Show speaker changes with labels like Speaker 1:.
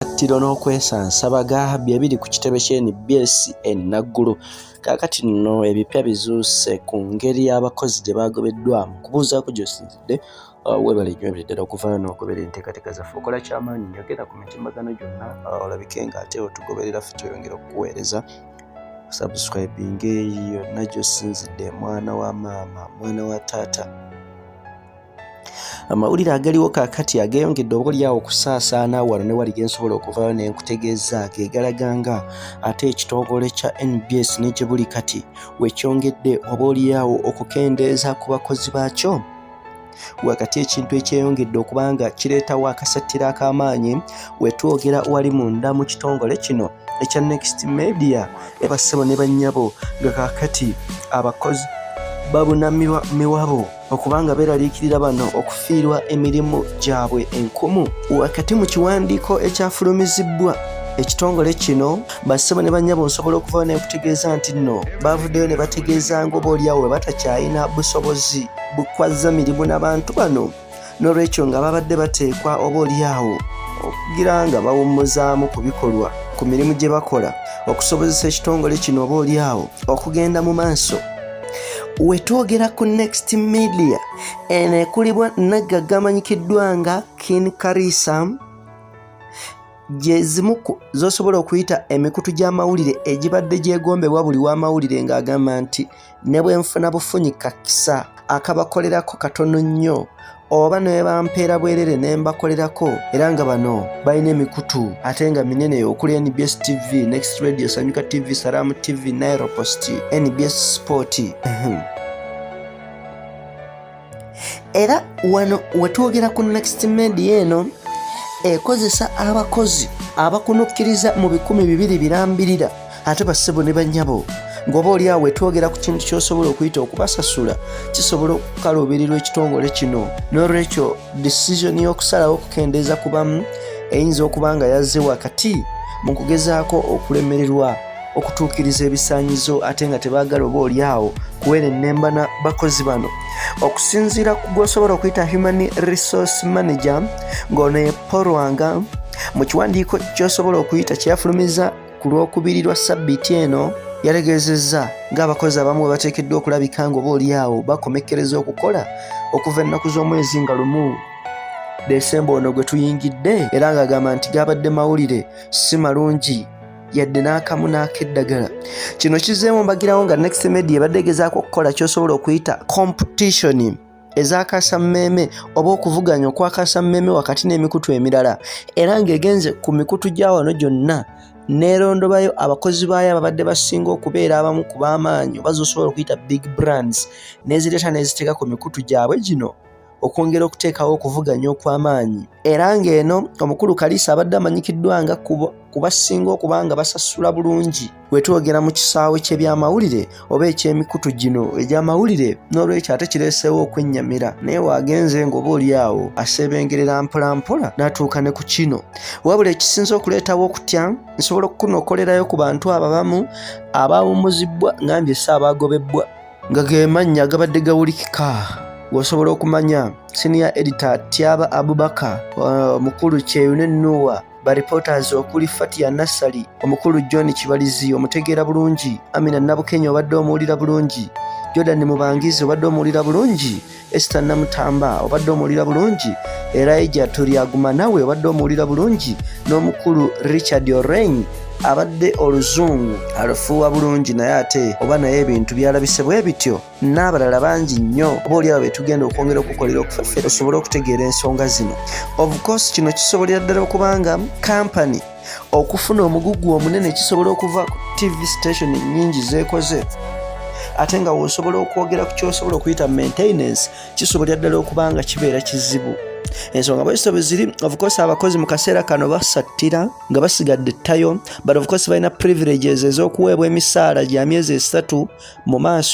Speaker 1: Akasattilo n'okwesansabaga bye ku kitebe Kya Nbs Naguru. Kaakati nno ebipya bizuuse ku ngeri y'abakozi gye bagobeddwa mu kubuuzaako gy'osinzidde weebale nnyo ebireddera okuvaayo n'ogoberera enteekateeka zaffe. Okola ky'amaanyi njogera ku mitimbagano gyonna olabike ng'ate otugoberera ffe tweyongera okukuweereza. Subscribing yonna gy'osinzidde, mwana wa maama, mwana wa taata. Amawulire agaliwo kaakati ageeyongedde oboolyawo okusaasaana wano ne wali gensobola okuvaayo ne nkutegeeza ge galaganga ate ekitongole kya NBS ne gye buli kati wekyongedde oboolyawo okukendeeza ku bakozi baakyo. Wakati ekintu ekyeyongedde okubanga kireetawo akasattiro ak'amaanyi wetwogera wali munda mu kitongole kino ekya Next Media bassebo ne bannyabo nga kaakati abakozi babunamibwa miwabo okubanga beeraliikirira bano okufiirwa emirimu gyabwe enkumu. Wakati mu kiwandiiko ekyafulumizibwa ekitongole kino bassebo ne bannyabo nsobola okuvaayo ne nkutegeeza nti nno baavuddeyo ne bategeeza ng'oboolyawo bwe batakyalina busobozi bukwazza mirimu n'abantu bano, n'olwekyo nga babadde bateekwa oboolyawo okugira nga bawummuzaamu ku bikolwa ku mirimu gye bakola okusobozesa ekitongole kino oboolyawo okugenda mu maaso. Wetwogera ku Next Media eneekulibwa naggaga amanyikiddwa nga Kin Karisa, gye zimu z'osobola okuyita emikutu gy'amawulire egibadde gyegombebwa buli w'amawulire ng'agamba nti ne bwe nfuna bufunyika kisa akabakolerako katono nnyo oba ne bampeera bwerere ne mbakolerako, era nga bano balina emikutu ate nga minene okuli NBS TV, Next Radio, Sanyuka TV, Salamu TV, Nairo Post, NBS Sport. Era wano wetwogera ku Next Media eno ekozesa abakozi abakunukkiriza mu 200 birambirira ate bassebo ne bannyabo ng'oboolyawo wetwogera ku kintu ky'osobola okuyita okubasasula kisobola okukaluubirirwa ekitongole kino, n'olwekyo decision y'okusalawo okukendeeza ku bamu eyinza okuba nga yazze wakati mu kugezaako okulemererwa okutuukiriza ebisaanyizo ate nga tebaagala oboolyawo kuweera ennemba na bakozi bano. Okusinziira ku gw'osobola okuyita Human Resource Manager ng'ono epolwanga mu kiwandiiko ky'osobola okuyita kyeyafulumiza ku Lwokubiri lwa Ssabbiiti eno, yategeezezza ng'abakozi abamu bwe bateekeddwa okulabika ng'oboolyawo bakomekkereza okukola okuva ennaku z'omwezi nga 1 Desemba ono gwe tuyingidde, era ng'agamba nti gabadde mawulire si malungi yadde n'akamu n'ak'eddagala. Kino kizzeemu mbagirawo nga Next Media ebadde egezaako okukola ky'osobola okuyita competition ez'akasammeeme oba okuvuganya okw'akasammeeme wakati n'emikutu emirala, era ng'egenze ku mikutu gya wano gyonna neerondobayo abakozi baayo ababadde basinga okubeera abamu ku b'amaanyi oba z'osobola okuyita big brands n'ezireeta n'eziteeka ku mikutu gyabwe gino okwongera okuteekawo okuvuganya okw'amaanyi. Era ng'eno omukulu Kalisa abadde amanyikiddwa nga ku basinga okuba nga basasula bulungi wetwogera mu kisaawe ky'ebyamawulire oba eky'emikutu gino egy'amawulire, n'olwekyo ate kireeseewo okwennyamira, naye waagenze ng'oboolyawo aseebengerera mpolampola n'atuuka ne ku kino. Wabula ekisinza okuleetawo okutya nsobola okukunokolerayo ku bantu ababamu abaawummuzibwa ngambye si abaagobebbwa, nga ge mannya agabadde gawulikika w'osobola okumanya Senior Editor Tyaba Abubakar, omukulu Kyeyune Nuwa, bareporters okuli Fatia Nassali, omukulu John Kibalizi omutegeera bulungi, Amina Nabukenya obadde omuwulira bulungi, Jordan Mubangizi obadde omuwulira bulungi, Esther Namutamba obadde omuwulira bulungi, Elijah Turyaguma nawe obadde omuwulira bulungi, n'omukulu Richard Oreng abadde oluzungu alufuuwa bulungi naye ate oba naye ebintu byalabise bwe bityo, n'abalala bangi nnyo oboolyawo betugenda okwongera okukolera okufeffe osobole okutegeera ensonga zino. Of course kino kisobolera ddala okubanga kampani okufuna omugugu omunene kisobola okuva ku TV station nnyingi zeekoze, ate nga w'osobola okwogera ku kyosobola okuyita maintenance kisobolera ddala okubanga kibeera kizibu. Ensonga bwesito bwe ziri, of course abakozi mu kaseera kano basattira nga basigadde ttayo, but of course balina privileges ez'okuweebwa emisaala gya myezi 3 mu maaso.